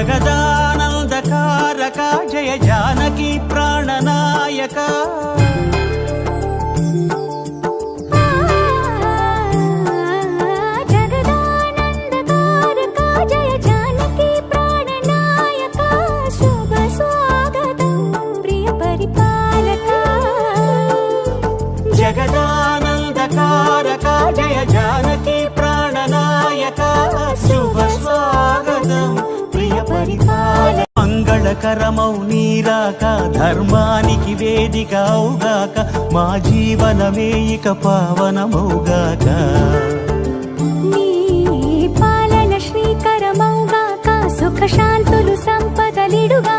జగదానందకారక జయ జానకి ప్రాణనాయక జగదానందకారక జయ జానకి ప్రాణనాయక శుభ స్వాగతం ప్రియ పరిపాలక మంగళకరమౌ నీరాక ధర్మానికి వేదిక అవుగాక మా జీవనమే ఇక పావనమౌగాక నీ పాలన శ్రీకరమౌగాక సుఖ శాంతులు సంపదలిడుగా